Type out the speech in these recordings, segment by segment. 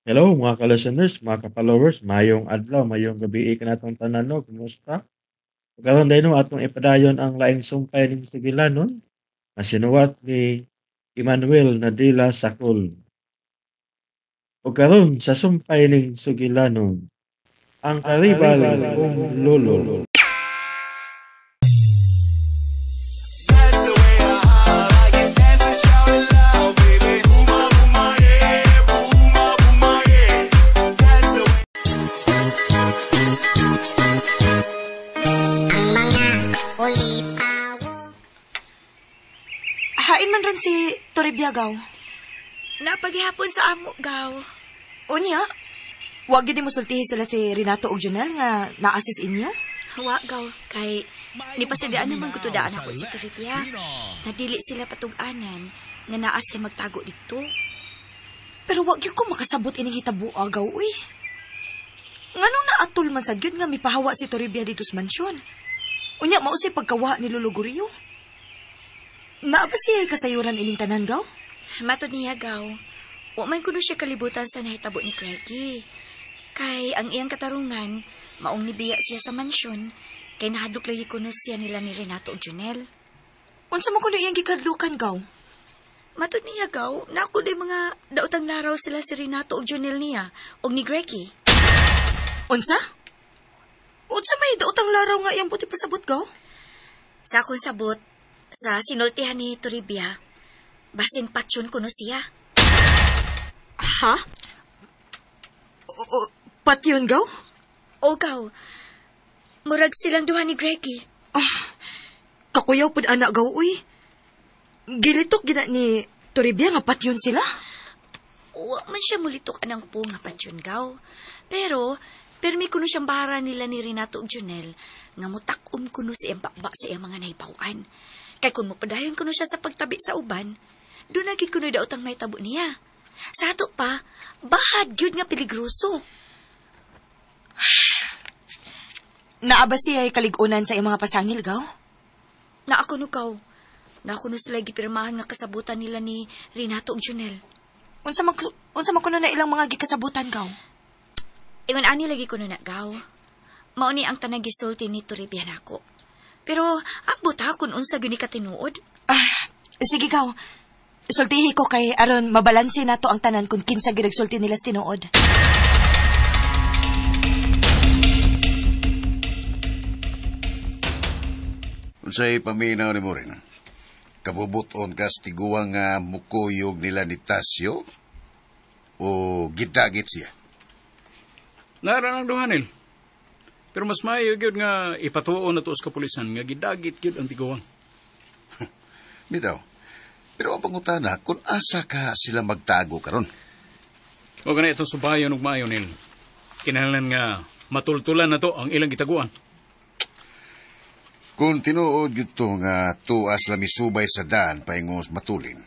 Hello mga ka-listeners, mga ka-followers, mayong adlaw, mayong gabi ka natong tanan no, kumusta? Karon din no atong ipadayon ang laing sumpay ning Sigilanon na sinuwat ni Emmanuel Nadila Sakul. O karon sa sumpay ning Sigilanon, ang karibal kong lolo. That's the way I get dance and shout it loud, baby. Booma, booma, yeah. Booma, booma, yeah. That's the way. Ang mga ulitawo. Hain man ron si Toribiyagaw. Napaghihapon sa amo, gaw. Unya, wag gid mo sultihi sila si Renato ug Jonel nga naasis inyo. Hawa, gaw. Kay, nipasidaan naman kutudaan ako si Toribia. Nadili sila patuganan nga naas kay magtago dito. Pero wag gyud ko makasabot ining hitabo agaw uy. Nganong naatol man sa gyud nga mipahawa si Toribia dito sa mansyon. Unya mao si pagkawa ni Lolo Gurio. Naa ba siya kasayuran ining tanan gaw? Matod niya, gaw. Wa man kuno siya kalibutan sa nahitabo ni Craigie. Kay, ang iyang katarungan, maong nibiya siya sa mansyon, kay nahadlok lagi kuno siya nila ni Renato ug Jonel. Unsa man kuno iyang gikadlukan gaw? Matod niya, gaw, na ako day mga daotang laraw sila si Renato ug Jonel niya, ug ni Craigie. Unsa? Unsa may daotang laraw nga iyang puti pasabot gaw? Sa akong sabot, sa sinultihan ni Toribia, basin patsyon kuno siya. Ha? Patyon gaw? O gaw, murag silang duha ni Greggy. Kakuyaw pud anak gaw uy. Gilitok gina ni Toribia nga patyon sila. Wa man siya mulitok anang po nga patsyon gaw. Pero, permi kuno siyang bahara nila ni Renato ug Jonel nga mutakom kuno si bakba sa iyang mga nahibawan. Kay kung mapadayon kuno siya sa pagtabi sa uban, doon naging kuno daotang may tabo niya. Sa ato pa, bahad gyud nga peligroso. Naa ba siya ay kaligunan sa iyang mga pasangil gaw? Na ako no gaw. Na ako no sila gipirmahan nga kasabutan nila ni Renato ug Jonel. Unsa man kuno na ilang mga gikasabutan gaw? Ingon ani lagi kuno na gaw. Mao ni ang tanang gisulti ni Toribia nako. Pero ambot ha kung unsa gyud ni katinuod. Sige gaw. Sultihi ko kay aron mabalanse nato ang tanan kung kinsa gyud sulti nila sa tinuod. Unsay paminaw ni mo rin? Kabubuton ka sa tiguang nga mukuyog nila ni Tasyo? O gidagit siya? Nara ng duhanil. Pero mas maayo gyud nga ipatuo na to sa kapulisan nga gidagit gyud ang tiguang. Bitaw. Pero ang pangutana, kung asa ka sila magtago karon? O gana itong subayon ug maayo nil. Kinahanglan nga matultulan na to ang ilang gitaguan. Kung tinuod gyud to nga tuas la misubay sa daan paingos matulin,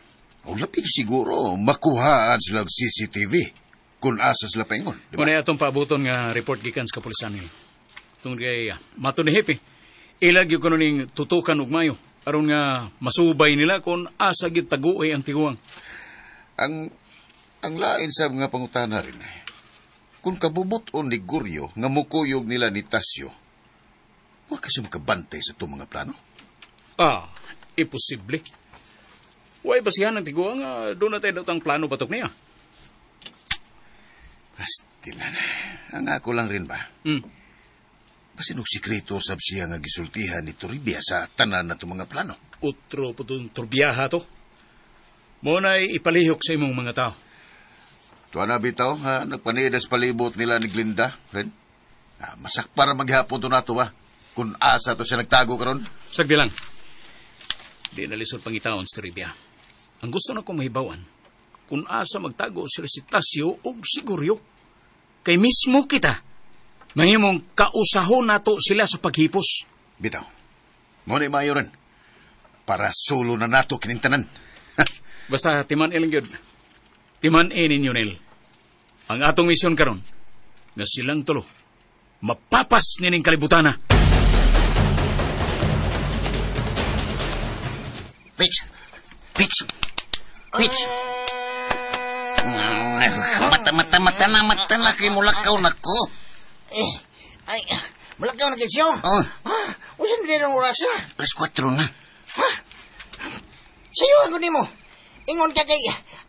o lapig siguro makuhaan sila og CCTV kung asa sila paingon. Di ba? Muna atong paabuton nga report gikan sa kapulisan nil. Tungod kay mato ni Hepe, ilag yung kanuning tutukan ug mayo. Aron nga masubay nila kung asa gyud taguoy ang tiguang. Ang lain sa mga pangutana rin, kung kabubuton ni Guryo nga mukuyog nila ni Tasyo, huwag kasi makabantay sa itong mga plano. Imposible. Huwag basihan ang tiguang nga doon na tayo datang plano batok niya. Pastilan. Ang ako lang rin ba? Basin og sikreto sab siya nga gisultihan ni Toribia sa tanan na itong mga plano. Utro po itong turbiyaha to. Muna'y ipalihok sa imong mga tao. Tuwa na bitaw, nagpanidas palibot nila ni Glinda, rin. Masak para maghapon to na to ba? Kung asa to siya nagtago karon. Sagdi lang. Di nalisod pangitaon sa Toribia. Ang gusto na kong mahibawan, kung asa magtago sila si Tasyo o si Guryo. Kay mismo kita, mahimong kausahon nato sila sa paghipos. Bitaw, muna mayo rin. Para solo na nato kinintanan. Basta timan ilang yun. Timan ninyo nil. Ang atong misyon karon nga silang tulo mapapas nining kalibutana. Pitch! Pitch! Pitch! Mata-mata mata na kay mulakaw na ko. Ay, malakaw na kayo. Oh, Usan din ang oras na. alas 4 na. Sayo ako ni mo. Ingon ka kay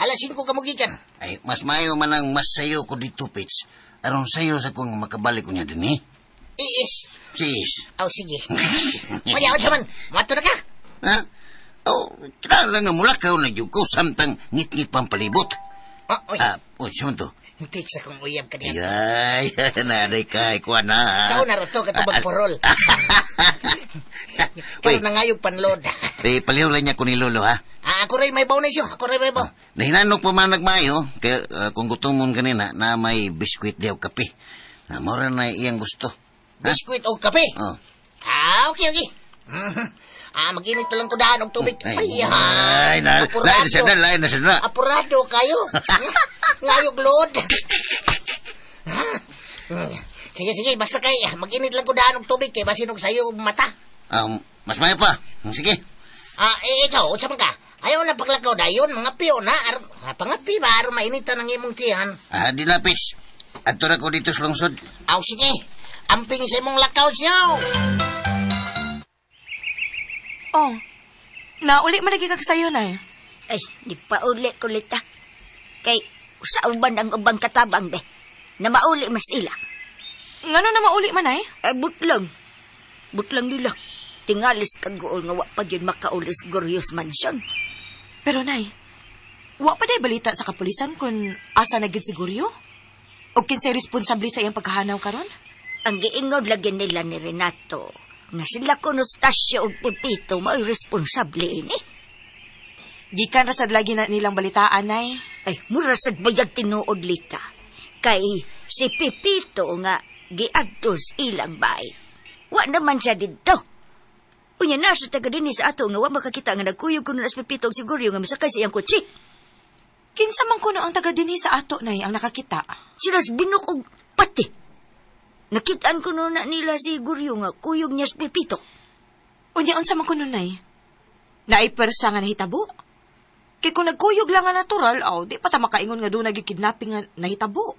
alas 5 kamugikan. Ay, mas mayo man ang mas sayo ko dito, Pits. Aron sayo sa kong makabalik ko niya din eh. Iis. Sis. Oh, sige. Maya, man. Mato na ka. Ha? Oh, tira lang nga mulakaw na yun ko samtang ngit-ngit pang palibot. Oh, Siya man to? Hintik sa kong uyab ka niya. Ay, naday ka, ikuha na. Sao na rato ka tubag porol. Pero nangayog panlod. Paliw lang niya ko ni Lolo, ha? Ako rin may baw na siyo. Ako rin may baw. Nahinanok pa man nagmayo, kaya kung gusto mo kanina, na may biskwit diyaw kape. Na mora na iyang gusto. Ha? Biskuit o kape. Oh. Okay. Mag-init lang ko daan og tubig. Ay, lain na siya na. Apurado kayo. Ngayog load. Sige, basta kay mag-init lang ko daan og tubig kay basin og sayo og mata. Mas mayo pa. Sige. Ikaw, unsa man ka? Ayaw na paglakaw dayon, mga piyo na. Pangapi ba, aron mainitan ang imong tiyan. Di na, Pitch. Ato na ko dito sa lungsod. Sige. Amping sa imong lakaw siya. Oh, nauli man lagi kag sayo na eh. Ay, di pa uli kulita. Kay, sa uban ang ubang katabang de. Na mauli mas ila. Ngano na mauli man ay? Butlang. Butlang nila. Tingalis kagool nga wa pa yun makaulis Gorios Mansion. Pero nay, wa pa day balita sa kapulisan kung asa na gid si Goryo? O kinsay responsable sa iyang pagkahanaw karon? Ang giingod lagi nila ni Renato nga sila Conustasio o Pepito mao'y responsable ini. Gikan ra sad lagi na nilang balitaan nay. Ay, mura sad bayag tinuod lita. Kay si Pepito nga giadtos ilang bay. Wa naman siya dito. Unya na sa taga din sa ato nga wa makakita nga nagkuyog kuno nas Pepito og siguryo nga misakay sa iyang kotse. Kinsa man kuno ang taga dinhi sa ato nay ang nakakita? Silas binok og pati. Nakitaan ko na nila si Guryo nga kuyog niya sa Pepito. Unya unsa man kuno nay? Naipersa nga nahitabo? Kay kung nagkuyog lang nga natural, di pa ta makaingon nga doon nagkidnapping nga nahitabo.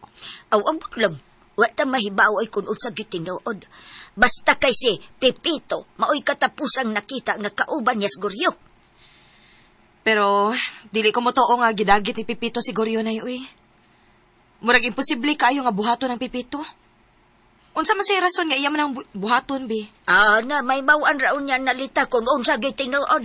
Ambot lang. Wa ta mahibaw ay kung unsa gyud tinuod. Basta kay si Pepito, maoy katapusang nakita nga kauban niya sa Guryo. Pero, dili ko mo too nga gidagit ni Pepito si Goryo na uy. Murag imposible kaayo nga buhaton ng Pepito. Unsa man say rason nga iya man ang buhaton, bi? Na may bawaan raon niya nalita kung unsa gyud tinuod.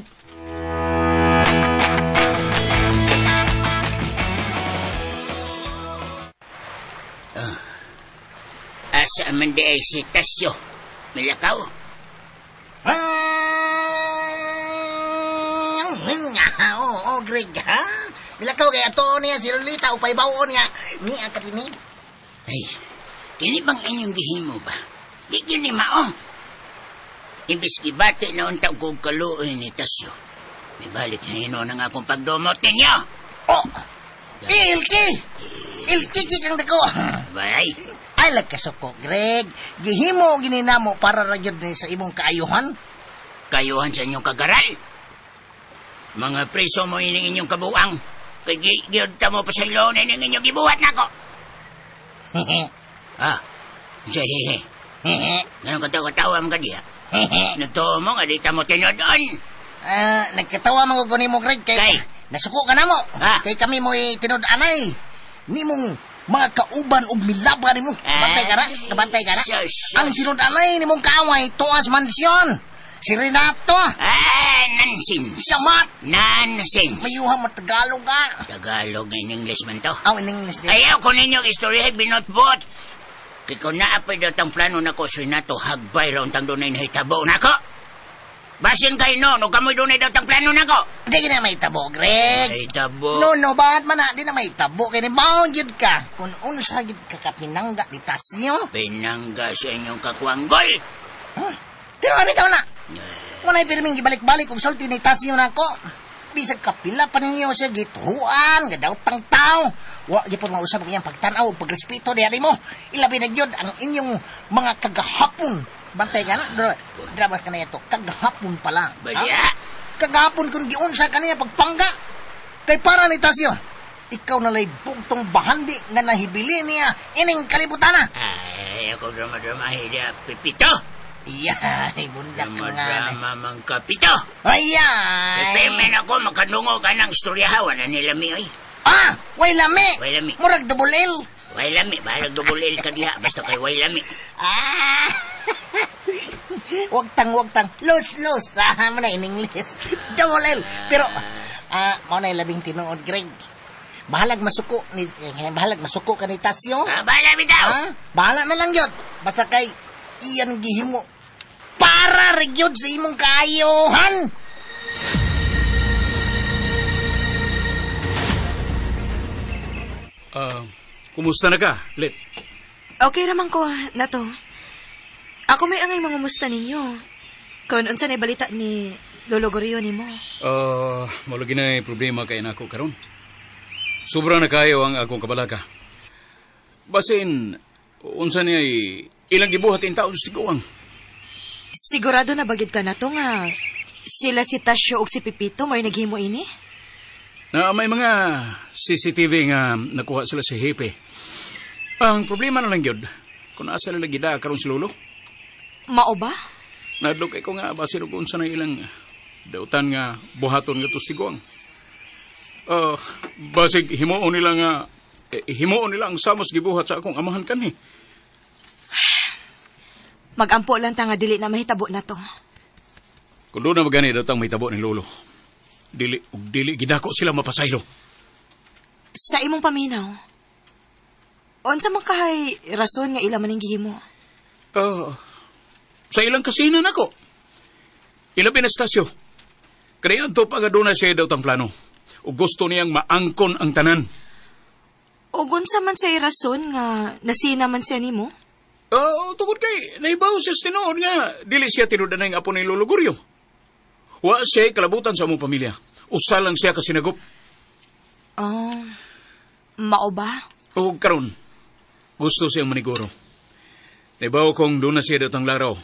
Asa man di ay si Tasyo. Milakaw. Greg, ha? Milakaw kaya to niya si Lolita upay bawon nga. Ni akadini. Ay, kini bang inyong gihimo ba? Di gini mao. Imbis gibati na unta kong kaluoy ni Tasyo. May balik na hino ng akong pagdomot ninyo. Ilki kang dako. Bay. Ay, lagkasoko, Greg. Gihimo gininamo para ragyod ni sa imong kaayuhan. Kaayuhan sa inyong kagaral? Mga preso mo ining inyong kabuang. Kay giyod ta mo pa sa ilo na inyong gibuhat na ko. Hehe. Ganun katawa-tawa mo ka diya. Nagtuo mo nga di ta mo tinodon. Nagkatawa mo ko ni mo, Greg. Kay nasuko ka na mo. Kay kami mo tinod-anay. Ni mong mga kauban og milabra nimo. Kabantay ka na. Ang tinod-anay ni mong kaaway tuas mansyon. Si Renato. Nonsense. Yamat. Nonsense. Mayuha mo Tagalog ka. Tagalog in English man to. In English din. Ayaw ko ninyo istorya binotbot. Kaya kung naapay daw tang plano na ko si Renato, hagbay raw tang doon ay nahitabo na ko. Basin kayo no kamoy doon ay daw tang plano na ko. Hindi na may tabo, Greg. May tabo? No, bakit man na? Di na may tabo. Kaya nibaon yun ka. Kung unsa yun ka kapinangga ni Tasyo. Pinangga sa inyong kakuanggol. Pero kami tao na. Wala pirming gibalik-balik kung sulti ni Tasyo na ko. Bisag kapila pa ninyo siya gituhuan. Gadaw tang tao. Wa gipon mausap ang iyang pagtanaw o pagrespeto diari mo. Ilabi na yun ang inyong mga kagahapon. Bantay ka na? Drabas ka na ito. Kagahapon pala. Badya? Kagahapon kung giunsa ka niya pagpangga. Kay para ni Tasyo. ikaw nalay bugtong bahandi nga nahibili niya ining kalibutan na. Ay, ako drama-drama hiya, Pipito. Iyay, bundak nga. Drama mang kapito. Ayay. Ipemen ako, makadungo ka ng istoryahawan na nila mi, oy. Ah, way lami. Way lami. Murag double L. Way lami, bahalag double L ka diha, basta kay way lami. Ah. Wag tang. Los. Ah, mo na in English. Double L. Pero, mo na labing tinuod, Greg. Bahalag masuko ka ni Tasyo. Bahala bitaw. Bahala na lang yun. Basta kay iyan gihimo para region sa imong kaayohan. Kumusta na ka, Lit? Okay raman ko na to. Ako may angay mga musta ninyo. Kung unsa na balita ni Lolo Gorio nimo. Malagi na problema kay nako karon. Sobra na kayo ang akong kabalaka. Basin, unsa niya ilang gibuhat in taon sa tiguang. Sigurado na bagid ka na to nga sila si Tasyo ug si Pipito may naghimo ini? Na may mga CCTV nga nakuha sila sa Hepe. Ang problema na lang yun, kung asa nila gida karon si Lolo. Mao ba? Nadlok ko nga basin kung unsa na ilang dautan nga buhaton nga tustiguang. Basig himuon nila ang samos gibuhat sa akong amahan kanhi. Magampo lang ta nga dili na mahitabo na to. Kung doon na magani datang mahitabo ni Lolo, dili gidako sila mapasaylo. Sa imong paminaw, unsa man kahay rason nga ila maning gihimo? Sa ilang kasinan ako. Ilabi na stasyo. Kaya to pagaduna siya datang plano. O gusto niyang maangkon ang tanan. O unsa man say rason nga nasina man siya nimo? Tungkol kay naibaw siya tinuod nga dili siya tinudan ng apo ni Lolo Gorio. Wa siya kalabutan sa among pamilya. Usa lang siya kasinagop. Mao ba? O karon, gusto siyang maniguro. Naibaw kong doon na siya datang laraw.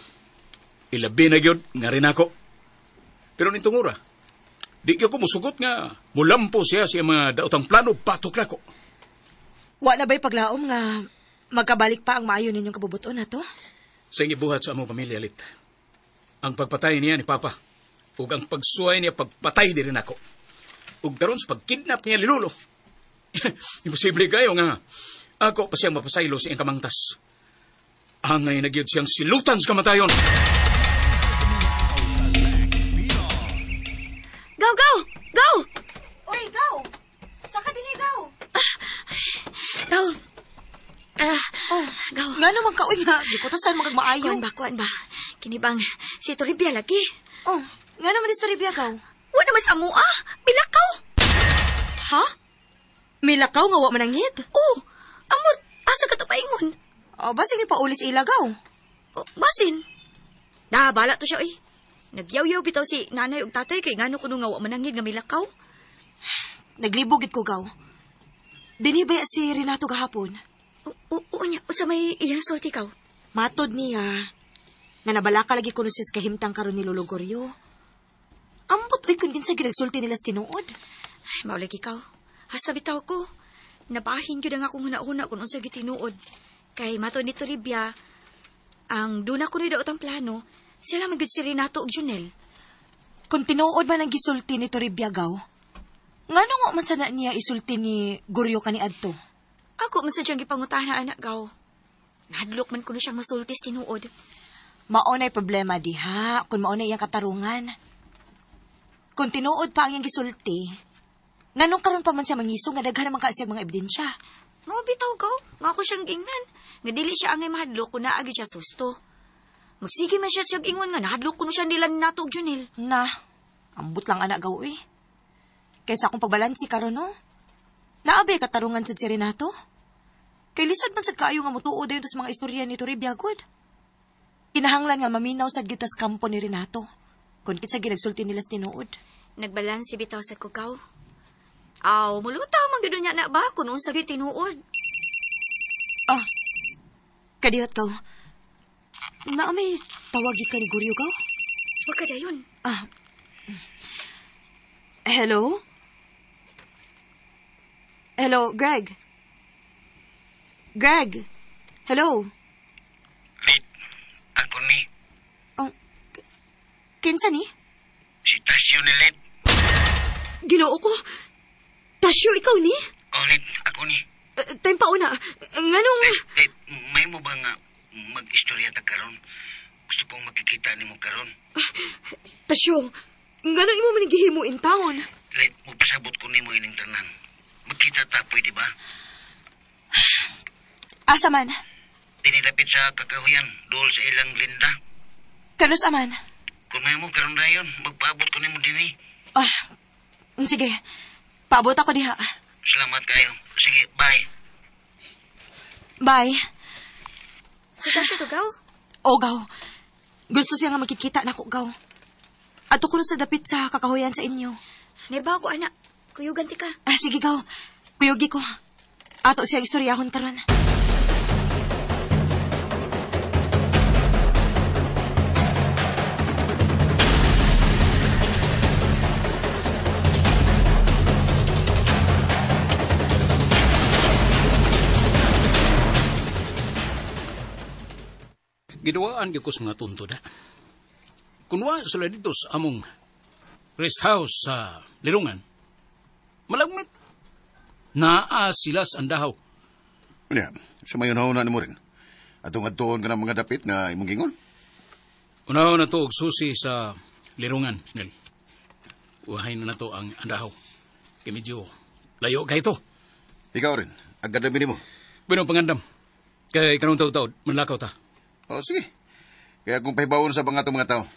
Ilabi na gyud nga rin ako. Pero nitong ura, di ko musugot nga mulampo siya mga daotang plano patok na ko. Wa na ba'y paglaom nga magkabalik pa ang maayo ninyong kabubuton na to? Sa ibuhat sa among pamilya, Lit. Ang pagpatay niya ni Papa, ug ang pagsuway niya pagpatay din rin ako. Ug karon sa pagkidnap niya ni Lolo. Imposible kayo nga ako pa siyang mapasaylo sa iyang kamangtas. Angay na gyud siyang silutan sa kamatayon. Gaw! Uy, Gaw! Saka din Gaw! Gaw! Gaw. Nga naman ka, uy nga. Di ko tasan magagmaayon. Kuan ba? Kinibang si Toribia lagi. Nga naman ni Storibia, Gaw. Wa naman sa amua. Bilakaw. Ha? May lakaw nga wa manangit? Amot. Asa ka to paingon? Basin ni paulis ila, Gaw. Basin. Bala to siya, Nagyaw-yaw bitaw si nanay ug tatay kay ngano kuno nga wa manangid nga milakaw. Naglibogit ko, Gaw. Dinibaya si Renato gahapon. Unya, sa may iyang sulti kaw. Matod niya nga nabalaka lagi kuno sis kahimtang karon ni Lolo Gorio. Ambot oy kun kinsa ginagsulti nila sa tinuod. Maulagi ikaw. Hasta bitaw ko. Nabahin gyud ang akong una-una kung unsa gitinuod. Kay matod ni Toribia, ang duna ko ni daotang plano, sila magyud si Renato ug Junel. Kung tinuod man ang gisulti ni Toribia, Gaw, ngano nga man sana niya isulti ni Gorio kaniadto? Ako man sa diyang gipangutahan anak, Gaw. Nahadlok man kuno siyang masultis tinuod. Maunay problema diha, kung maunay iyang katarungan. Kung tinuod pa ang iyang gisulti, nganong karon pa man siya mangisong nga daghan naman kasi mga ebidensya. Mga bitaw, Gaw. Nga ako siyang ingnan. Nga dili siya angay mahadlok kung naagi siya susto. Magsige man siya siyang ingon nga nahadlok kuno siya nila ni Nato ug Junel. Ambot lang anak, Gaw, Kaysa akong pagbalansi karon, no? Naabi katarungan sad si Renato? Kay lisod man sad kaayo nga mutuod dayon sa mga istorya ni Toribia gud. Kinahanglan nga maminaw sad gitas kampo ni Renato. Kung kitsa ginagsulti nila sa tinuod. Nagbalansi bitaw sad ko, Gaw. Mulutaw man gid niya na ba kung unsa gyud tinuod. Kadiyot, Gaw. May tawagit ka ni Gorio, Gaw? Wa ka dayon. Hello? Hello, Greg? Greg? Hello? Lit, ako ni. Oh, kinsa ni? Si Tasyo ni Lit. Ginoo ko. Tasyo, ikaw ni? Oh, Lit, ako ni. Time pa una. Nganong... Lit, may mo ba nga mag-istorya ta karon? Gusto kong makikita ni mo karon. Tasyo, nganong imo manigihimo in town? Lit, mupasabot ko ni mo ining tanan. Magkita ta, pwede ba? Asa man? Dinilapit sa kakahuyan, dool sa ilang linda. Kalos aman? Kung may mo karon dayon, magpaabot ko ni mo din eh. Ah, sige. Paabot ako diha. Salamat kayo. Sige, bye. Bye. Si Tasyo to, gaw? O, gaw. Gusto siya nga makikita na ko, gaw. Ato ko na sa dapit sa kakahuyan sa inyo. Neba ko, anak. Kuyugan ti ka. Ah, sige, gaw. Kuyugi ko. Ato siya istoryahon karon. Gidawaan gyud ko sa mga tuntod ha. Kunwa sila dito sa among rest house sa Lirungan. Malagmit. Naa sila sa andahaw. Kanya, sumayon na mo rin. Atong adtoon ka ng mga dapit nga imong gingon. Unaw na to og susi sa Lirungan, Nel. Uhay na to ang andahaw. Kaya medyo layo kay to. Ikaw rin, agad na mo. Pero pangandam. Kaya kanong taod-taod, manlakaw ta. O, sige. Kaya kung pahibawon sa mga mga tao.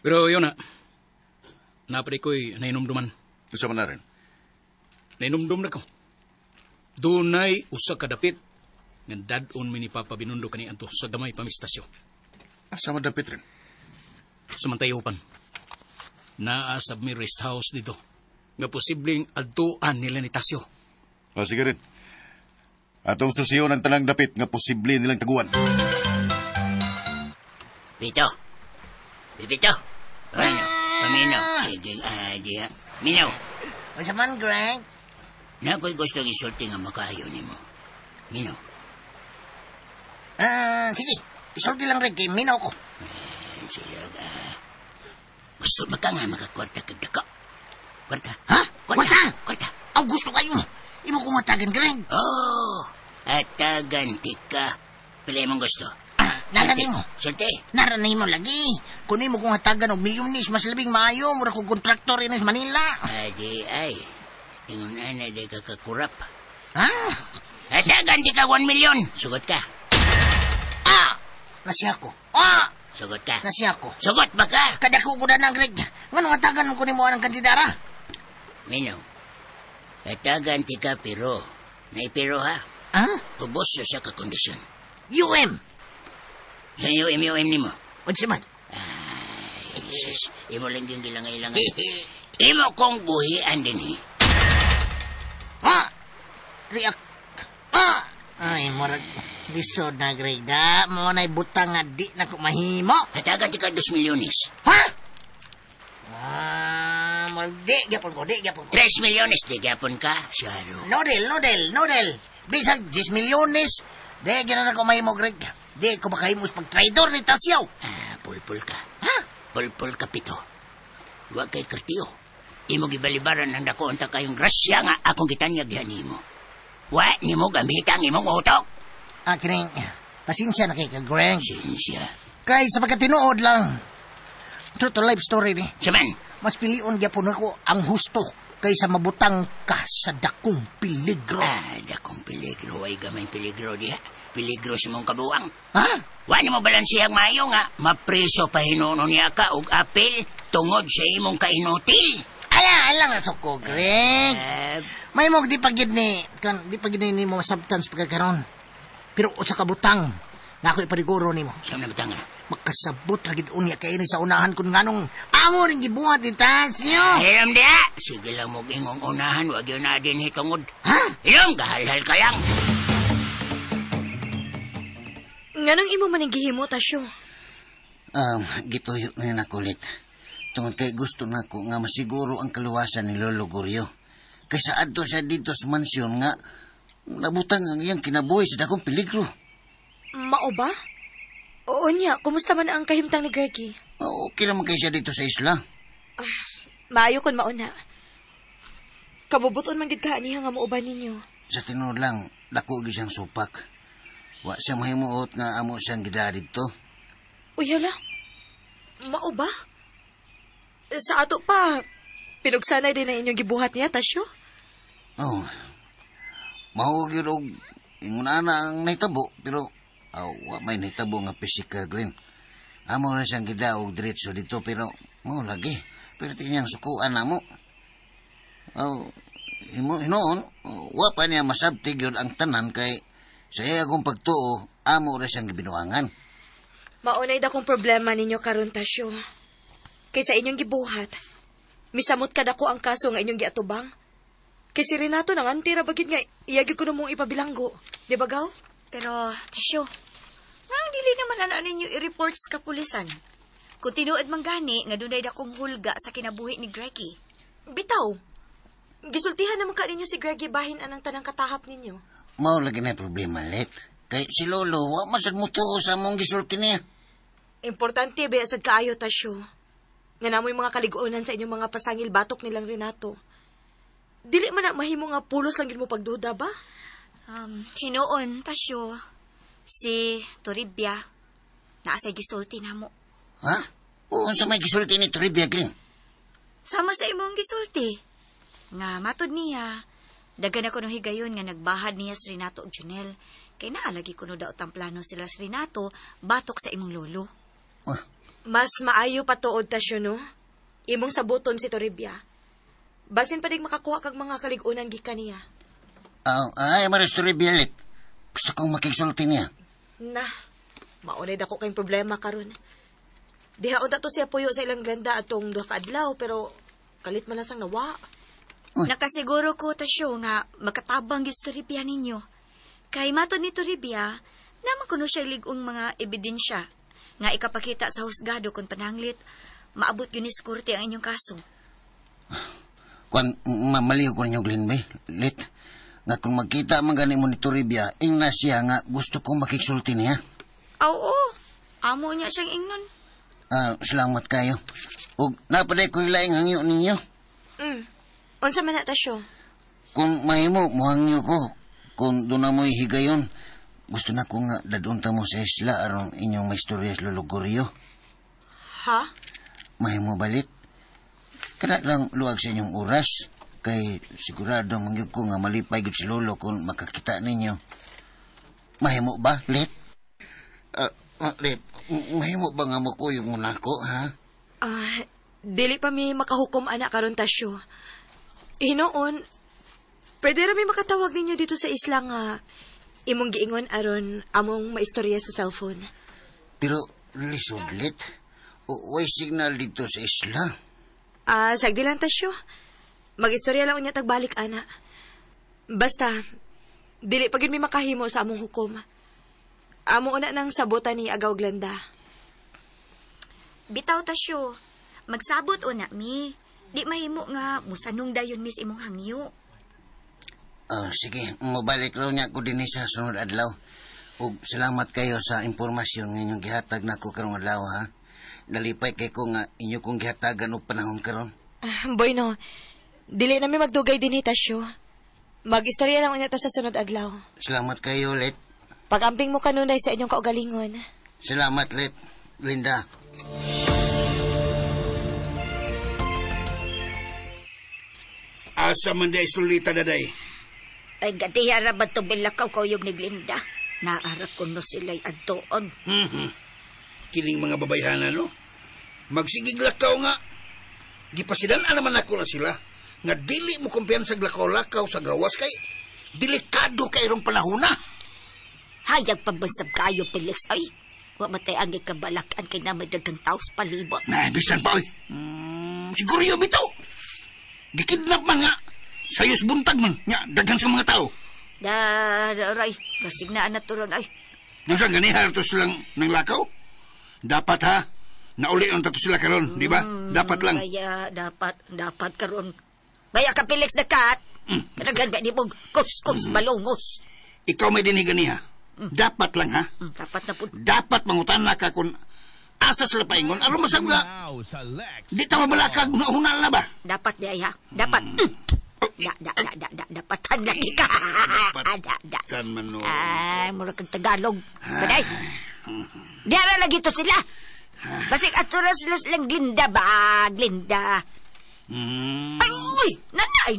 Pero yun na. Napari ko'y nainumduman. Gusto man na rin. Nainumdum na ko. Dunay usa kadapit nga dadon mi ni Papa Binundo kani adto sa gamay pamistasyo. Asa man dapit rin. Samantayopan. Naa sa mi rest house dito. Nga posibleng adtuan nila ni Tasyo. O, sige rin. Atong susiyon ang talang dapit nga posible nilang taguan. Bito. Bito. Ano? Pamino. Sige, diya. Minaw. O sa man, Greg? Nako'y gusto isulti nga makaayo ni mo. Minaw. Sige. Isulti lang rin kay Minaw ko. Sila ka. Gusto ba ka nga makakwarta kagdaka? Kwarta? Ha? Kwarta? Kwarta. Ang gusto kayo mo. Imo ko matagan, Greg. Oh. Atagan tika. Pila mong gusto? Naranin mo. Sulti. Naranin mo lagi. Kunin mo kung hatagan og milyonis, mas labing maayo. Mura kong kontraktor rin sa Manila. Adi ay. Ingon na di ka kakurap. Ha? Hatagan di ka 1 million. Sugot ka. Nasi ako. Sugot ka. Nasi ako. Sugot ba ka? Kadako ko na ng Greg. Nganong hatagan mo kunin mo ang kantidara? Minaw. Hatagan ti ka pero. Naipiro ha? Ubos sa kakondisyon. Sa UM ni mo? What's man? Ay, sis. Imo lang din gilangan-ilangan. Imo kong buhian din eh. Riak. Ay, morag. Lisod na, Greg. Mo na'y butang nga di na kumahimo. Hatagan ti ka 2 milyones. Ha? Morag di gyapon ko, di gyapon ko. 3 milyones, di gyapon ka. Saro. Nodel. Bisag 10 milyones. Di gano'n na kumahimo, Greg. Di ko makahimos pag-traidor ni Tasyaw. Pulpul ka. Ha? Pulpul ka, Pito. Huwag kay Kartiyo. Imo gibalibaran ang dako unta kayong grasya nga akong gitanyag yan nimo. Wa nimo gamitan imong utok. Kining, pasensya na kay ka-Greg. Pasensya. Kay sa pagkatinuod lang. True to life story ni. Saman? Mas pilion gyapon ako ang husto kaysa mabutang ka sa dakong peligro. Dakong peligro. Ay gamay peligro diha. Peligro sa mong kabuang. Ha? Wani mo balansiyang mayo nga, mapreso pa hinuno niya ka og apel tungod sa imong kainutil. Alang na ko, Greg. May mo di pagid ni mo substance pagkakaroon. Pero usa ka butang nga ako ipaliguro nimo. Saan na butang? Makasabot ra gid unya kay ini sa unahan kun nganong amo ring gibuhat ni Tasyo. Hiram dia. Sige lang mo ingong unahan wag yun na din hitungod. Ha? Hiram gahalhal ka lang. Nganong imo man gihimo, Tasyo? Gituyo na nakulit. Tungod kay gusto na ko nga masiguro ang kaluwasan ni Lolo Goryo. Kaysa adto siya dito sa mansyon nga, nabutang ang iyang kinabuhi sa dakong peligro. Mao ba? Oo niya, kumusta man ang kahimtang ni Greggy? Okay naman kayo siya dito sa isla. Maayo kon mauna. Kabubuton man gid ka niya nga mauban ninyo. Sa tinuod lang, dako gyud siyang supak. Wa siya mahimuot nga amo siyang gida dito. Uyala, mao ba? Sa ato pa, pinugsanay din ang inyong gibuhat niya, Tasyo? Oh, mao gyud og inguna na ang nahitabo, pero wa may nahitabo nga physical Glenn. Amo na siyang gida og diretso dito, pero mao lagi. Pero tinyang sukuan namo. Hinoon, wa pa niya masabtig yun ang tanan kay sa iya akong pagtuo, amo na siyang gibinuangan. Maunay da kong problema ninyo karon, Tasyo. Kaysa inyong gibuhat, misamot ka dako ang kaso nga inyong giatubang. Kay si Renato nang antira bagid nga iyagi ko mong ipabilanggo. Di ba, Gaw? Pero, Tasyo, nang dili naman na ninyo i-report sa kapulisan. Kung tinuod man gani, nga dunay dakong hulga sa kinabuhi ni Greggy. Bitaw, gisultihan naman ka ninyo si Greggy bahin anang tanang katahap ninyo. Mao lagi na problema, Let. Kay si Lolo, wa masad mo tuo sa mong gisulti niya. Importante ba asad kaayo, Tasyo? Nga namoy mga kaliguonan sa inyong mga pasangil batok nilang Renato. Dili man na mahimo nga pulos lang gid mo pagduda ba? Hinoon, Tasyo, si Toribia, naasay gisulti na mo. Ha? Oo, sa may gisulti ni Toribia, Glenn. Sama sa imong gisulti. Nga matod niya, dagan ako no higayon nga nagbahad niya si Renato ug Junel. Kay naalagi ko no daot ang plano sila si Renato batok sa imong lolo. Mas maayo pa tuod, Tasyo, no? Imong sabuton si Toribia. Basin pa dig makakuha kag mga kaligunan gikan niya. Ay, Maris Toribia, Let. Gusto kong makigsulti niya. Na, maunay dako kayong problema karon. Dihaon na to siya puyo sa ilang Glenda atong duha ka adlaw, pero kalit man lang sang nawa. Nakasiguro ko, Tasyo, nga magkatabang gis Toribia ninyo. Kay matod ni Toribia, naman kuno siya ligong mga ebidensya nga ikapakita sa husgado kung pananglit, maabot yun ni Skurte ang inyong kaso. Kung mamaliw ko ninyo, Glenn, bay, Let. Nga kung magkita man gani mo ni Toribia, ingna siya nga gusto kong makigsulti niya. Oo, amo niya siyang ingnon. Salamat kayo. Ug napaday ko ilaing hangyo ninyo. Unsa man na, Tasyo? Kung mahimo, muhangyo ko. Kung doon na mo'y higayon, gusto na ko nga dadunta mo sa isla aron inyong may istorya sa Luluguryo. Ha? Mahimo balit. Kana lang luwag sa inyong oras. Kay sigurado mangyug ko nga malipay gid si Lolo kung makakita ninyo. Mahimo ba, Let? Let, mahimo ba nga mo ko yung munako, ha? Dili pa mi makahukom anak karon, Tasyo. Hinoon, pwede ra mi makatawag ninyo dito sa isla nga imong giingon aron among maistorya sa cellphone. Pero, lisod, Let. Way signal dito sa isla. Sagdi lang, Tasyo. Mag-istorya lang unya tagbalik, ana. Basta, dili pa gid mi makahimo sa among hukom. Amo una nang sabutan ni Agaw Glenda. Bitaw, Tasyo, magsabot una mi. Di mahimo nga musanong dayon mis imong hangyo. Sige, mabalik raw niya ko din sa sunod adlaw. Ug salamat kayo sa impormasyon nga inyong gihatag na ko karong adlaw, ha? Nalipay kay ko nga inyo kong gihatagan og panahon karon. Boy, no. Dili na mi magdugay din, Tasyo. Mag-istorya lang unya ta sa sunod adlaw. Salamat kayo, Let. Pag-amping mo kanunay sa inyong kaugalingon. Salamat, Let. Linda. Asa man day sulita daday. Ay gadiyara ba ito bilakaw kauyog ni Glinda? Naarak ko no sila'y adtoon. Kining mga babayhana, no? Magsigig lakaw nga. Gipasidan naman ako na sila. Nga dili mo kumpiyansa lakaw-lakaw sa gawas kay delikado kayrong panahona. Hayag pagbansab kayo, Felix, ay. Wa matay ang ikabalakan kay naman dagang tao sa palibot. Bisan pa, oy. Siguro yun, bitaw. Gikidnap man nga. Sayos buntag man. Nga, daghan sa mga tao. Ray. Kasignaan na turon, ay. Nasa ganihan to silang ng lakaw? Dapat, ha? Nauli ang tato sila karon, di ba? Dapat lang. Kaya, dapat karon. Kaya ka, Felix, dakat. Kanagan ba ni mo kus-kus balungos? Ikaw may dinigan niya. Dapat lang, ha? Dapat na po. Dapat mangutan na ka kung asa sila paingon. Alam mo sabga, di tama balakag hunal na ba? Dapat di ay ha. Dapat. Dapatan lagi ka. Kan mano. Ay, mura kang Tagalog. Baday. Diara lagi to sila. Basig atura sila silang Glinda ba? Glinda. Ay, uy! Nanay,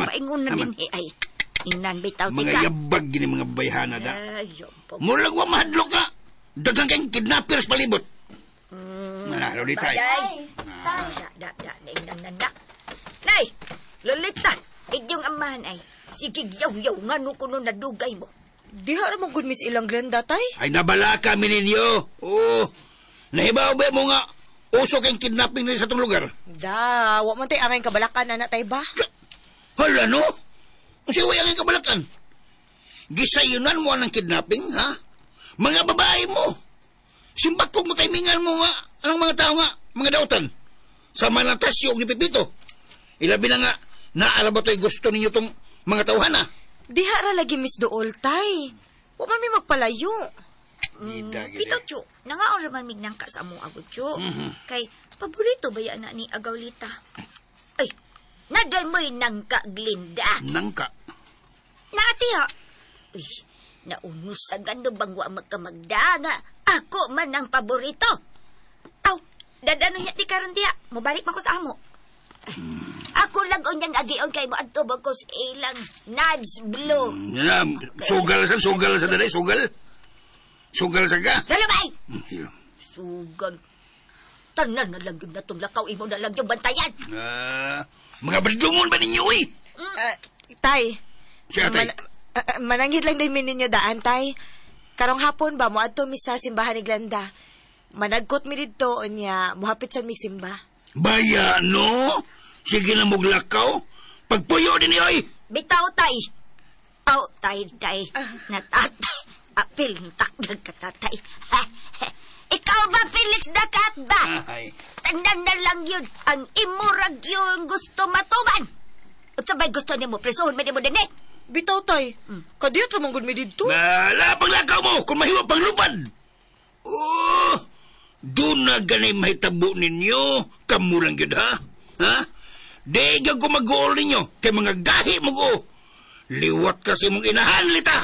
paingon na din ay. Ingnan bitaw Mga tika. yabag gini mga bayhana da. Ay, yopo. Mulag wa mahadlok ka. Dagang kayong kidnappers palibot. Ano di tayo? Nay, Lolita, idyong amahan ay. Sige, yaw-yaw nga no kuno nadugay mo. Di hara mong good miss ilang Glenda, tay. Ay nabala kami ninyo. Oo. Nahibaw ba mo nga uso kayong kidnapping nila sa itong lugar? Da, wa man tay angay kabalakan na tay ba? Hala no? Kasi wayang ang kabalakan. Gisayunan mo ng kidnapping, ha? Mga babae mo. Simbakog mo timingan mo nga. Anong mga tao nga? Mga dautan. Sama ng tasyo ni Pepito. Ilabi na nga, naalam ba to'y gusto ninyo tong mga tauhana? Di hara lagi miss dool, tay. Wa man may magpalayo. Ito, Chu, nangaon raman mignang ka sa among agod, Chu. Kay, paborito ba yan na ni Agawlita? Ay, naday mo'y nangka, Glinda. Nangka? Naati ha. Uy, naunus sa gano bang wa magkamagdaga. Ako man ang paborito. Aw, dadano niya ti karon diha. Mabalik man ko sa amo. Ako lang unyang agion kay mo adto ko sa ilang Nads Blue. Sugal sa dalay, sugal. Sugal sa ka. Galabay! Sugal. Tanan na lang yun na lakaw. Imo na lang yung bantayan. Mga baldungon ba ninyo, eh? Tay. Siya, tay. Mananghid lang din ninyo daan, tay. Karong hapon ba, mo ato mi sa simbahan ni Glenda. Managkot mi dito, niya, muhapit sa mi simba. Baya, no? Sige na muglakaw. Pagpuyo din niyo, eh. Bitaw, tay. Aw, tay. Natatay. Apil, takdag ka, tatay. Ikaw ba, Felix Dakat ba? Ay. Tandaan na lang yun. Ang imurag yung gusto matuman. At sabay gusto niya mo, presohon mo din eh. Bitaw, tay. Kadiyot ramang good mi dito. Wala paglakaw mo kung mahiwa pang lupad. Oh, doon na ganay mahitabo ninyo. Kamu lang yun, ha? Ha? Dega ko mag-goal ninyo kay mga gahi mo ko. Liwat kasi mong inahanlita.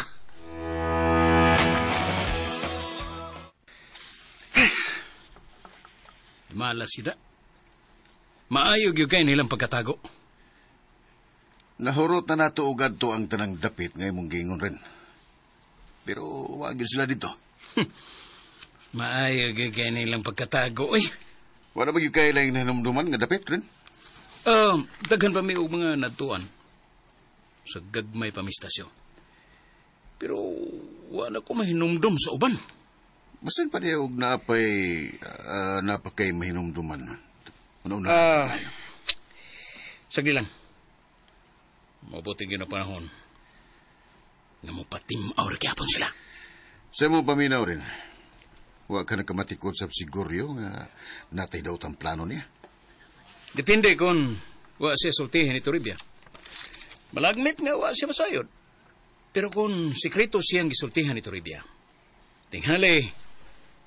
Malas sida. Maayog yung kayo nilang pagkatago. Nahurot na nato ugad to ang tanang dapit ngay mong gingon rin. Pero wag yun sila dito. Maayog yung kayo nilang pagkatago, eh. Wala ba yung kailang nanumduman nga dapit rin? Daghan pa may mga natuan sa gagmay pamistasyo. Pero wala ko mahinumdum sa uban. Basin pa niya huwag napakay mahinumduman. Sagli lang. Mabuti yun na panahon nga mo patimaw rin kayapon sila. Sa mo paminaw rin. Huwag ka nakamatikod sa siguryo nga natay daw tang plano niya. Depende kung wa siya sultihin ni Toribia. Malagmit nga wa siya masayod. Pero kung sikreto siyang gisultihan ni Toribia, tinghali,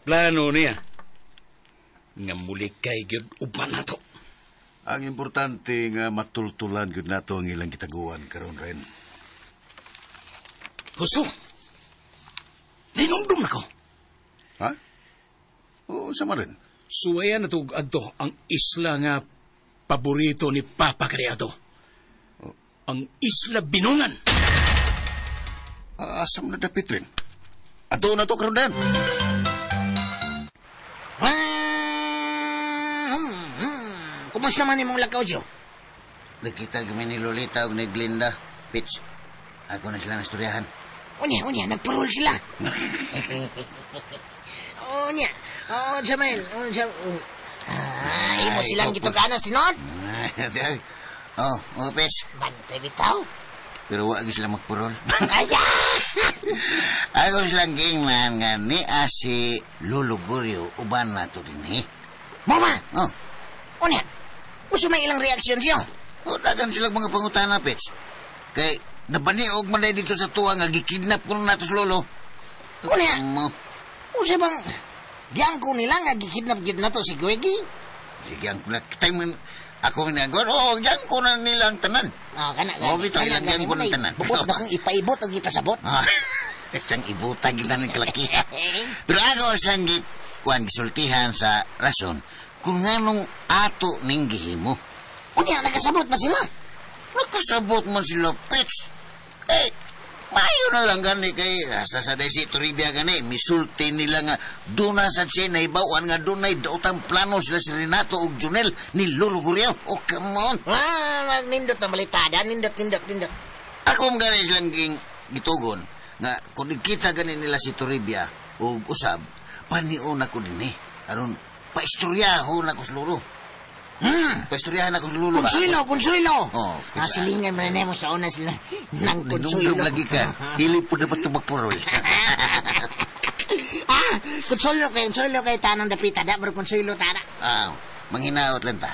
plano niya nga muli kay gyud uban nato. Ang importante nga matultulan gyud nato ang ilang gitaguan karon ren. Gusto. Ninumdum na ko. Ha? Oo, sama rin. Suwayan na to adto ang isla nga paborito ni Papa Criado. Ang Isla Binungan. Asam na dapit rin. Ato na to karon ren. Kumusta man imong lakaw, Jo? Nakita kami ni Lolita o ni Glinda. Pitch, ako na sila nastoryahan. Unya, nagparol sila. Unya, Jamel, imo silang gituganas, tinod? Pitch. Bantay bitaw. Pero wag sila magpurol. Aya! Ako silang gingman nga ni si Lolo Gorio uban na to din eh. Mama! Oh. Unya, gusto may ilang reaksyon siya? O, dagan silang mga pangutana, Pets. Kay, nabaniog man na dito sa tuwa nga gikidnap ko na natos lolo. Kunya, unsa bang diyan ko nila nga gikidnap gid na to si Greggy? Sige, ang kuna. Kitay man, ako minagor, diyan ko na nilang tanan. Kana bitaw, ilagyan ko ng tanan. Bukod na kong ipaibot ang ipasabot. Istang ibutang gila ng kalakihan. Pero ako sang gisultihan sa rason kung nganong ato ning gihimo. Unya, nakasabot ba sila? Nakasabot man sila, Pets. Eh, mayo na lang gani kay hasta sa desi Toribia gani, misulti nila nga duna sa siya na ibawaan nga dunay daotang plano sila si Renato ug Junel ni Lolo Gurio. Oh, come on. Nindot na balitada, nindot. Ako gani silang gitugon nga kung kita gani nila si Toribia ug usab, paniuna ko din aron paistoryaho na ko sa Lolo. Paistoryahan ako sa Lolo. Consuelo. Oh, silingan mo na mo sa una sila ng Consuelo. Nung lagi ka, hili po dapat tumagpurol. Consuelo kay tanang dapita da, bro Consuelo tara. Manghinaot lang ta.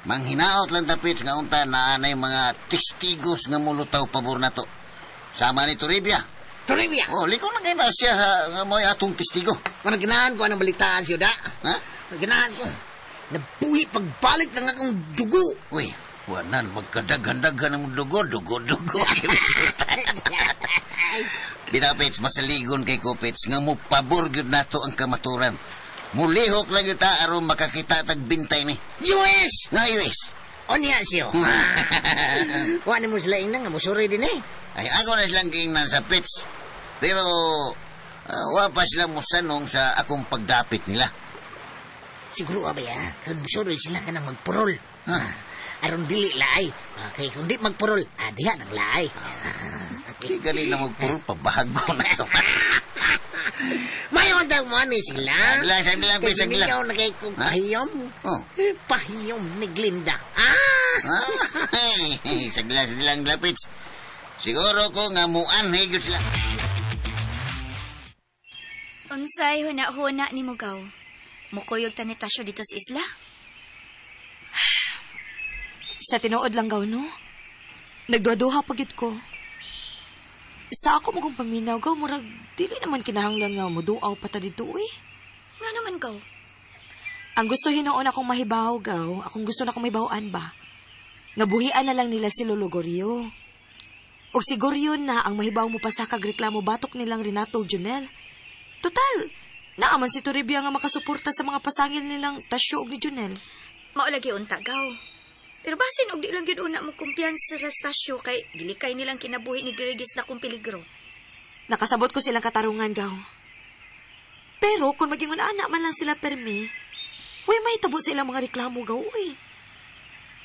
Manghinaot lang ta, Pits, nga unta na anay mga testigos nga mulutaw pabor na to. Sama ni Toribia. Likaw na kayo na siya nga mo'y atong testigo. Ganahan ko anong balitaan siyo da. Ha? Ganahan ko. Nabuhi pagbalik lang akong dugo. Uy, wanan, magkadaghan-daghan ng dugo. Bitaw, Pits, masaligon kay ko, Pits, nga mo pabor gyud nato ang kamaturan. Mulihok lang yun ta, aron makakita tagbintay ni. US! Nga US. O niya siyo. Wala mo sila inang, musuri din Ay, ako na silang kingnan sa Pits. Pero, wapa sila musanong sa akong pagdapit nila. Siguro abay kung musuri sila ka nang magpurol. Aron dili laay. Kaya kung di magpurol, diha ng laay. Di gali na magpurol, pabago na sa Mayon daw mo ni sila. Saglang, Pits, saglang. Kaya na kay kong pahiyom. Pahiyom ni Glinda. Saglang, Pits. Siguro ko nga muan higit sila. Unsay huna-huna ni mo gaw? Mukuyog tanitasyo dito sa isla? Sa tinuod lang gaw, no? Nagduha-duha pagit ko. Sa ako mo kong paminaw gaw, murag dili naman kinahanglan nga muduaw pata dito, Nga naman gaw? Ang gusto hinoon akong mahibaw gaw, akong gusto na akong mahibawan ba? Nga buhian na lang nila si Lolo Gorio. O siguro yun na ang mahibaw mo pa sa kagreklamo batok nilang Renato ug Junel. Total, naaman si Toribia nga makasuporta sa mga pasangil nilang Tasyo ug ni Junel. Maulagi unta gaw. Pero basin og di lang gyud una mo kumpiyansa sa Tasyo kay dili kay nilang kinabuhi ni Gregis na kung peligro. Nakasabot ko silang katarungan gaw. Pero kung maging ana man lang sila permi, way may tabo sa ilang mga reklamo gaw,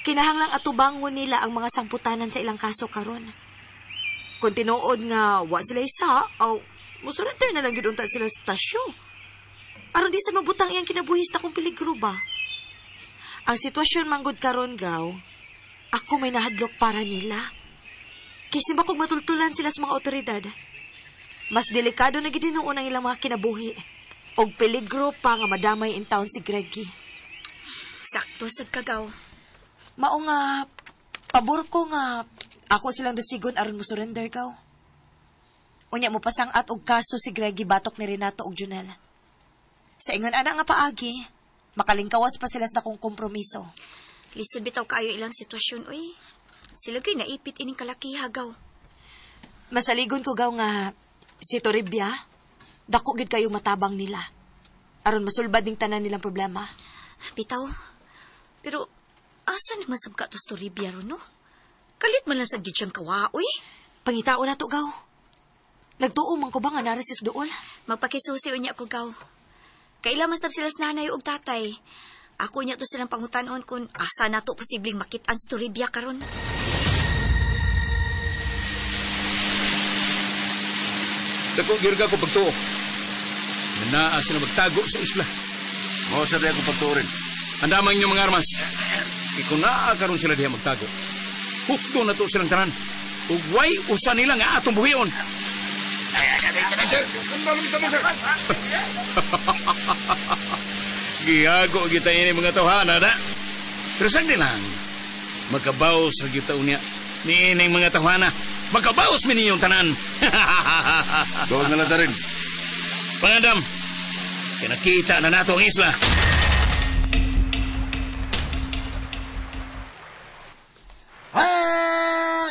Kinahanglang atubangon nila ang mga samputanan sa ilang kaso karon. Kung tinuod nga wa sila isa, musurrender na lang yun unta sila sa Tasyo. Aron di sa mabutang iyang kinabuhis na kung peligro ba. Ang sitwasyon manggod karon gaw, ako may nahadlok para nila. Kasi bakog matultulan sila sa mga otoridad. Mas delikado na gidinuon ang ilang mga kinabuhi. Og peligro pa nga madamay in town si Greggy. Sakto sad kagaw. Mao nga, pabor ko nga ako silang dasigon aron mo surrender gaw. Unya mo pasangat og kaso si Greggy batok ni Renato ug Junel. Sa ingon ana nga paagi, makalingkawas pa sila sa dakong kompromiso. Lisod bitaw kaayo ilang sitwasyon, Sila kay naipit ining kalakiha gaw. Masaligon ko gaw nga si Toribia, dako gid kayo matabang nila. Aron masulbad ning tanan nilang problema. Bitaw. Pero asa ni masabka to Toribia ron, no? Kalit man lang sa gid siyang kawa, Pangitao na to gaw. Nagtuo man ko ba nga narasis dool? Magpakisusi unya ko gaw. Kaila masab sila sa nanay ug tatay. Ako niya to silang pangutanon kung asa na to posibleng makit-an sa Toribia karon. Dako girga ko pagtuo. Naa sila magtago sa isla. Mao sa ako pagtuorin. Andaman niyo mga armas. Ikaw naa karon sila diha magtago. Hukto na to silang tanan. Ug way usa nila nga atong buhion. Gihago kita ini mga tawhana na. Pero sagdi lang. Magkabaw sa kita unya. Ni mga tawana. Magkabaos mi ninyong tanan. Doon na lang rin. Pangadam, kinakita na nato ang isla.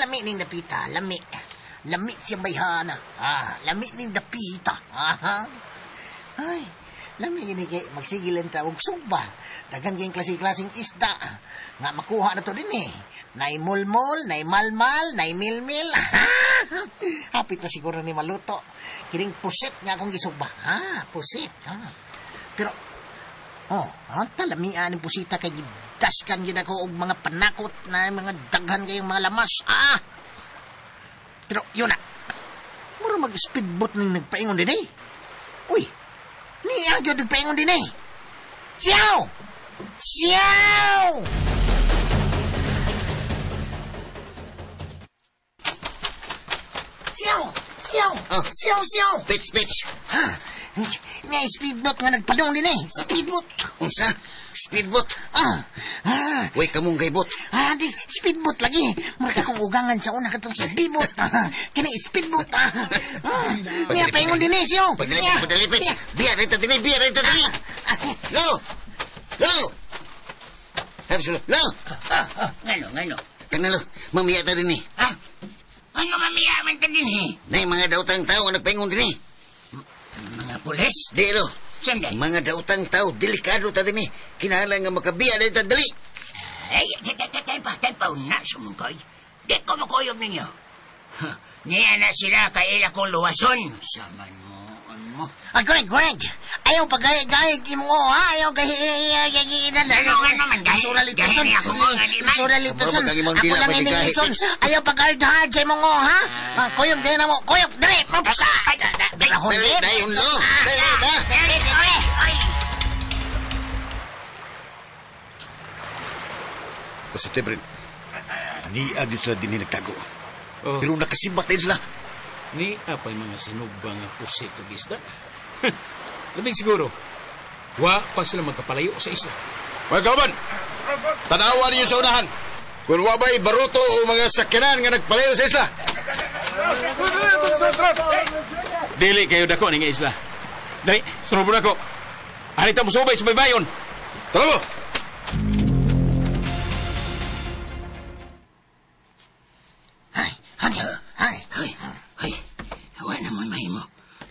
Lami ning dapita, lami. Lami siya bayhana. Lami ning dapita. Ay, lami gini kay magsigilan ta og sugba. Daghang gayong klase-klaseng isda. Nga makuha na to din eh. Nay mulmul, nay malmal, nay milmil. Hapit na siguro ni maluto. Kining pusit nga akong gisugba. Pusit. Pero, talamian ng pusita kay gidaskan gid ako og mga panakot na mga daghan kayong mga lamas. Pero, yun na. Mura mag-speedboat nang nagpaingon din eh. Uy, niya gyud nagpaingon din eh. Siyaw! Siyaw! Siyaw! Siyaw! Siyaw! Siyaw! Pitch. May speedboat nga nagpadong din eh. Speedboat. Unsa? Speedboat? Uy, kamong gaybot. Di, speedboat lagi. Marka kong ugangan sa una katong speedboat. Kini speedboat. Niya paingon din eh, siyaw. Padalipit. Biar rin tadili. Lo! Habsulo. Lo! Ngano? Kanalo, mamiya ta din eh. Ano mamiyaman ka din eh? Nay, mga dautang tao ang nagpaingon din eh. Mga pulis? Di, lo. Sanday? Mga dautang tao, delikado ta din eh. Kinahanglan nga makabiya rin tadili. Ay, tayo pa, una sumungkoy. Di ko makuyog ninyo. Niya na sila kaila kong luwason. Saman mo, ano? Greg. Ayaw pa gayag mo, ha? Ayaw gayag na lang. Ano naman, gayag? Suralitoson. Suralitoson. Ako lang inilison. Ayaw pa gayag sa mo, ha? Kuyog din na mo. Kuyog, dali, mapasa. Dayon, lo. Positibo rin. Niag din sila din nagtago. Pero nakasibat din sila. Ni apay mga sinubang nga pusit o isda. Labing siguro, wa pa sila magkapalayo sa isla. Mga kauban, tanawa niyo sa unahan. Kung wabay baruto o mga sakyanan nga nagpalayo sa isla. Dili kayo dako ning isla. Dali, sunod mo na ko. Halita mo subay sa baybayon. Tara mo! Awan naman mahimo.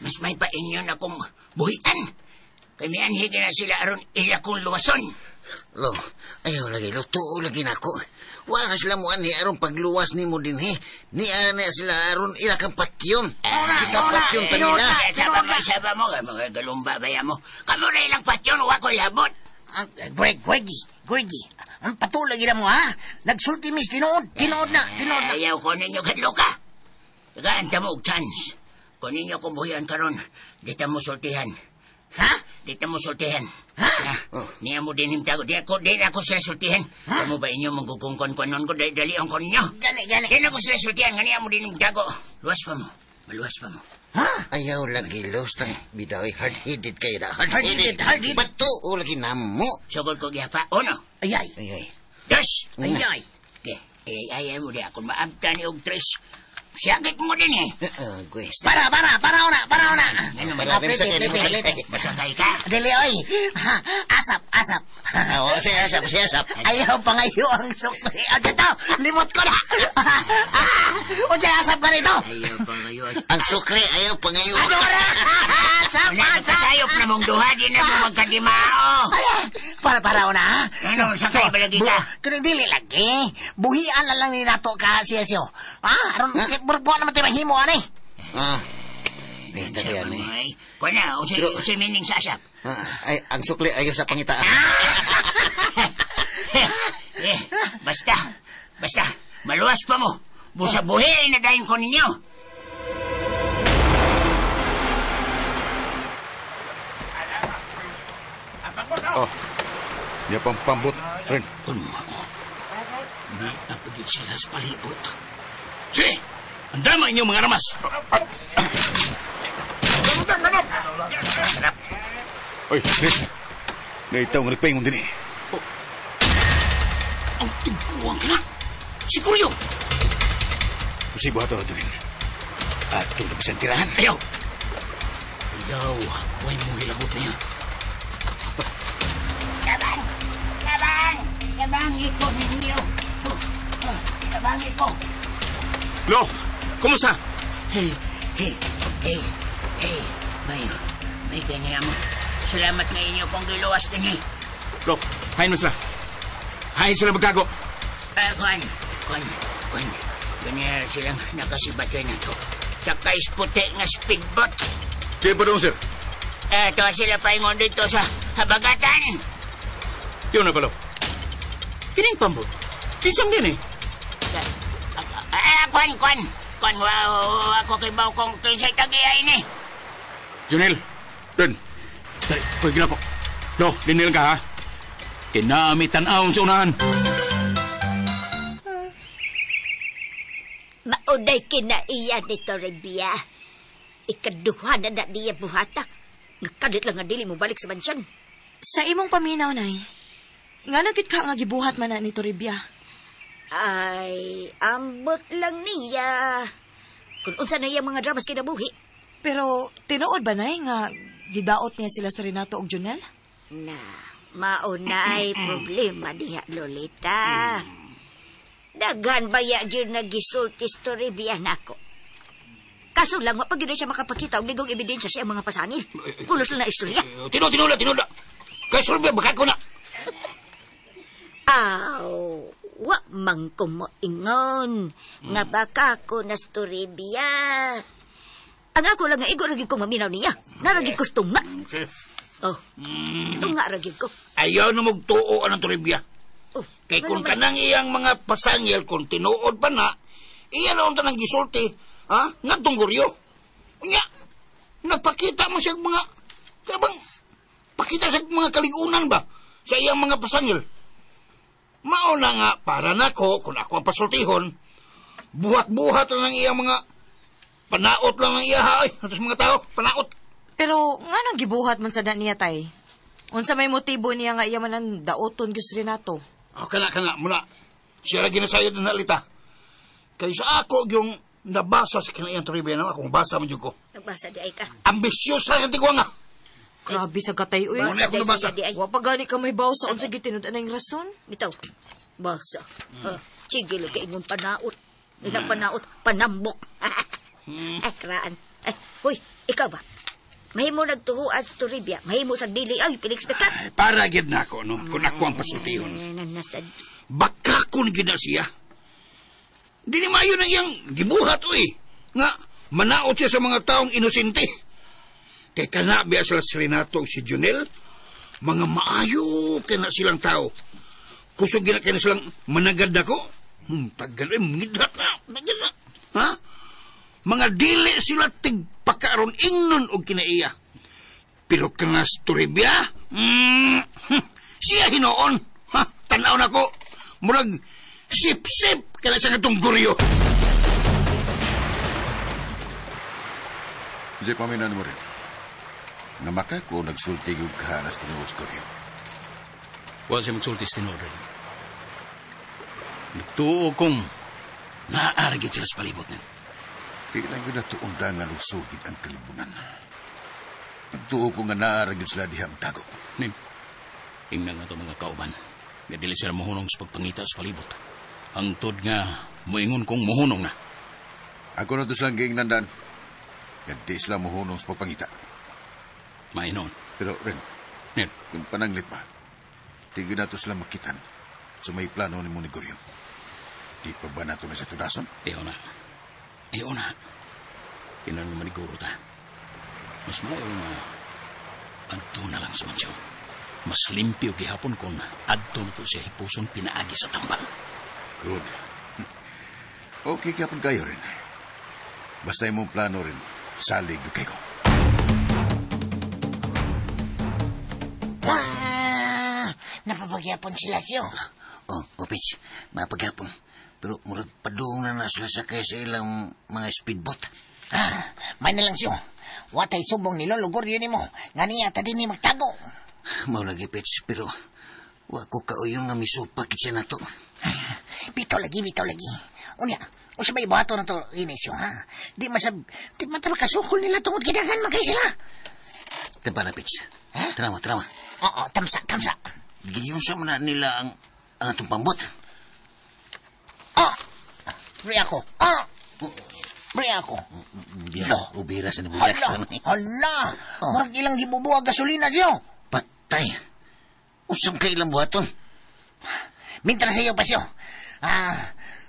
Mas may painyo na kong buhian. Kaya may anhigin na sila aron ila kong luwason. Lo, ayaw lagi. Lo, tuo lagi na ako. Wala sila mo ani aron pagluwas ni mo din he. Ni ana sila aron ila kang patyon. Kita patyon ta nila. Saba mo, mga galumba baya mo. Kamu na ilang patyon, wako labot. Greggy. Ang patulagi na mo, ha? Nagsulti mis, tinood na. Ayaw ko ninyo kadlo ka. Tagaan ta mo og chance. Kung ninyo kong buhian karon, di ta mo sultihan. Ha? Di ta mo sultihan. Ha? Niya mo din himtago. Di ako sila sultihan. Kamu ba inyo manggugungkon konon ko dali ang kon ninyo? Gani. Di na ko sila sultihan. Niya mo din himtago. Luwas pa mo. Ha? Ayaw lagi los tang bidawi hard-headed kayo na. Hard-headed. Bato o lagi namo. Sugod ko gihapa. Ono? Ayay. Dos. Ayay. Ayay mo di ako maabta ni og tres. Siyagit mo din eh. Para una. Ano man, masakay ka? Dili, oy. Asap. Oo, si Asap. Ayaw pa ngayon ang sukli. Dito, limot ko na. O, asap ka rito. Ayaw pa ngayon. Ang sukli, ayaw pa ngayon. Ano na? Asap. Sayop na mong duha, di na mo magkadimao. Para una, ha? Ano, sakay ba lagi ka? Kung dili lagi, buhian na lang ni nato ka siya. Aron, burbuan naman tayo mahimo, anay. Benta yan eh. Kung na, usay mining sa asap. Ang sukli, ayaw sa pangitaan. Basta, maluwas pa mo. Busa-buhi na dahin ko ninyo. Niya pang pambot rin. May napagid sila sa palibot. Sige! Ang dama inyong mga ramas! Oy, Chris. Naitaw nga nagpaingon din eh. Ang tiguang ka na! Si Kuryo! Si buhaton na rin. At tulog sa tirahan. Ayaw! Ayaw, huwag mo hilabot niya. Kabang! Kabang! Kabang iko ninyo. Kabang iko. Lo, kumusta? Hey. May ganyan mo. Salamat na inyo kung giluwas din eh. Lo, hain mo sila. Hain sila magkago. Kwan. Ganyan silang nakasibatoy na to. Tsaka isputi nga speedboat. Kaya pa doon, sir? Ito sila paingon dito sa habagatan. Yun na pala. Kining pambot. Kisang din eh. Kwan. Wow, ako kay baw kong kinsay tagiay ni. Junel, Ren. Dali, pagin ako. Lo, linil ka ha. Kinamitan aon sa unahan. Mauday kinaiya ni Toribia. Ikaduha na niya buhata. Ngakadit lang nga dili mo balik sa mansyon. Sa imong paminaw, nay. Nga nagit ka nga gibuhat man na ni Toribia. Ay, ambot lang niya. Kung unsa na iyang mga dramas kinabuhi. Pero tinuod ba, nay, nga gidaot niya sila sa Renato og Junel? Na, maunay problema diha, Lolita. Daghan baya gyud nagisultis Toribia nako. Kaso lang, wapag yun siya makapakita og ligong ebidensya siya ang mga pasangil. Kulos lang na istorya. Tinula. Kay Sorbe, baka ko na. Aw, wa man ko mo ingon. Nga baka ko na Toribia. Ang ako lang nga igo ragid ko maminaw niya. Naragid ko tunga. Oh, tunga ragid ko. Ayaw na magtuo anang Toribia. Oh, Kay kung kanang iyang mga pasangil, kung tinuod pa na, iya na unta ng gisulti, ha? Nga tungguryo. Nga, nagpakita mo siya mga, kabang, pakita siya mga kaligunan ba, sa iyang mga pasangil. Mauna nga, para nako, kung ako ang pasultihon, buhat-buhat lang ang iyang mga, panaot lang ang iya, ay, atos mga tao, panaot. Pero nga nang gibuhat man sa da niya, tay. Unsa may motibo niya nga iya man ang daoton gyud sa Renato? Kana, muna, siya ra ginasayod na nalita. Kaya sa ako yung nabasa sa kinayang Toribia, no? Akong basa man dyan ko. Nagbasa di ay ka. Ambisyosa ang tigwa nga. Grabe sa katay, uy. Muna ako nabasa. Wa pa gani ka may baw sa unsa gitinud na yung rason? Bitaw, basa. Sige, lang kaingon panaot. Ilang panaot, panambok. Ay, kraan. Ay, huy, ikaw ba? Mahimo nagtuho at Toribia. Mahimo sa dili. Ay, pilikspekat. Para gid na ako, no? Kung ako ang pasultihon. Nasad. Baka kung gina siya. Di ni mayo na iyang gibuhat, uy. Nga, manaot siya sa mga taong inosente. Kay kanabi sila si Renato si Junel, mga maayo kaya silang tao. Kusog gina kaya silang managad ako. Tagal ay mangidlat na. Ha? Mga dili sila tigpakaron ingnon og kinaiya. Pero kanas Toribia, siya hinoon. Ha? Tanaw na ko. Murag sip-sip kana sa itong guryo. Di paminan mo rin. Nga makako nagsultig og kahanas tinuod sa Koryo. Wala siya magsultis tinuod rin. Nagtuo kong naaaragit sila sa palibot niya. Kailan ko natuunda nga lusuhid ang kalibunan. Nagtuo ko nga naaragin sila dihang tago. Nim, ingnan nga ito mga kauban. Nga dili sila muhunong sa pagpangita sa palibot. Ang tod nga, muingon kong muhunong na. Ako na to silang giingnan. Nga di sila muhunong sa pagpangita. Mainon. Pero, Ren, Nen, kung pananglit pa, tigil na to sila makitan sa may plano ni Monigoryo. Di pa ba nato na sa tudason? Iyo na. Pinan mo maniguro ta. Mas maayo nga adto na lang sa mansyon. Mas limpyo gihapon kung adto na to siya hipuson pinaagi sa tambal. Good. Okay kapag kayo rin. Basta yung mong plano rin, salig yung kayo. Napapagyapon sila siyo. Pitch, mapaghapon. Pero murag padung na sila sakay sa ilang mga speedboat. May na lang siyo. Watay sumbong nilo, lugur yun mo. Nga niya, tadi ni magtago. Mau lagi, Pitch, pero wa ko kauyong nga misupag siya na to. Bitaw lagi. Unya, O sa may bato na to, Inesyo, ha? Di matabakasukol nila tungod kidagan man kay sila. Taba na, Pits. Trama. Oo, tamsa. Giyon sa muna nila ang atong pambot. Bri ako. Ubira sa nibugas. Hala. Murag ilang gibubuha gasolina siyo. Patay. Usam ka ilang buhaton. Minta sa iyo, Pasyo.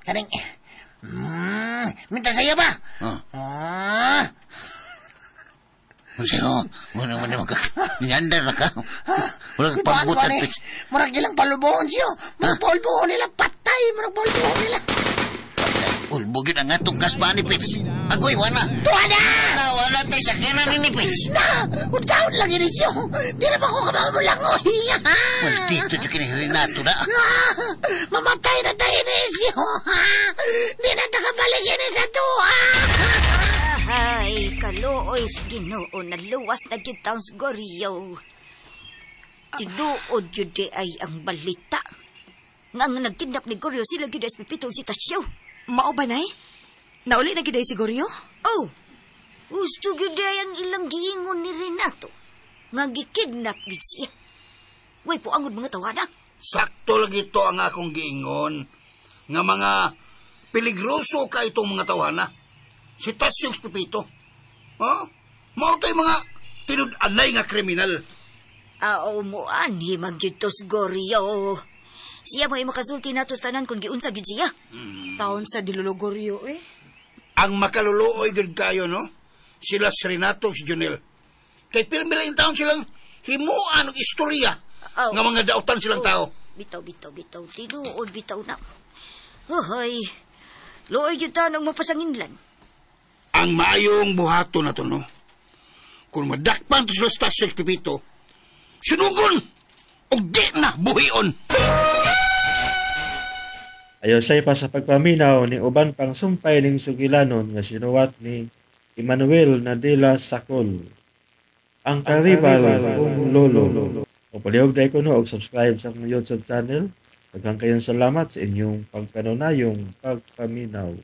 Karing... minta sa iyo ba? Masyo, muna niandar na ka. Wala ka pambot sa Pits. Murag ilang palubuhon siyo. Murag paulbuhon nila. Patay. Murag paulbuhon nila. Ulbugin ang atong kasbaan ni Pits. Agoy, wana. Tuwana! Wala tayo sa kanan ni Pits. Utaon lang yun siyo. Di na ba ko kamamulangoy? Maldito siya kinahirinato na. Mamatay na tayo ni siyo. Di na takabalik yun sa tuwa. Ay, kalooy sa Ginoo na luwas na jud taon sa Goryo. Tinuod jud di ay ang balita. Nga nagtindap ni Goryo sila gyud as pipitol si Tasyo. Mao ba, Nay? Nauli na giday siguryo? Oh, gusto gyud di ay ang ilang giingon ni Renato. Nga gikidnap gid siya. Way po angod mga tawana. Sakto lagi ito ang akong giingon. Nga mga peligroso ka itong mga tawana. Si Tasyong Pipito. Mao tayo mga tinud-anay nga kriminal. Aw mo ani magyud to sa Goryo. Siya may makasulti nato sa tanan kung giunsa gyud siya. Taon sa dilulugoryo, eh. Ang makaluluoy gud kayo, no? Sila si Renato, si Junel. Kay pilmi lang taon silang himuan og istorya nga mga dautan silang tao. Bitaw. Tinuod, bitaw na. Hoy, luoy yun ta ng mapasanginlan. Ang maayong buhato na to, no? Kung madakpan to sila sa Tasyong Pipito, sunugon o di na buhion. Ayo say pa sa pagpaminaw ni uban pang sumpay ning sugilanon nga sinuwat ni Emmanuel Nadila Sacol. Ang karibal kong lolo. O palihog na ko no og subscribe sa akong YouTube channel. Daghang kayong salamat sa inyong pagkanunayong pagpaminaw.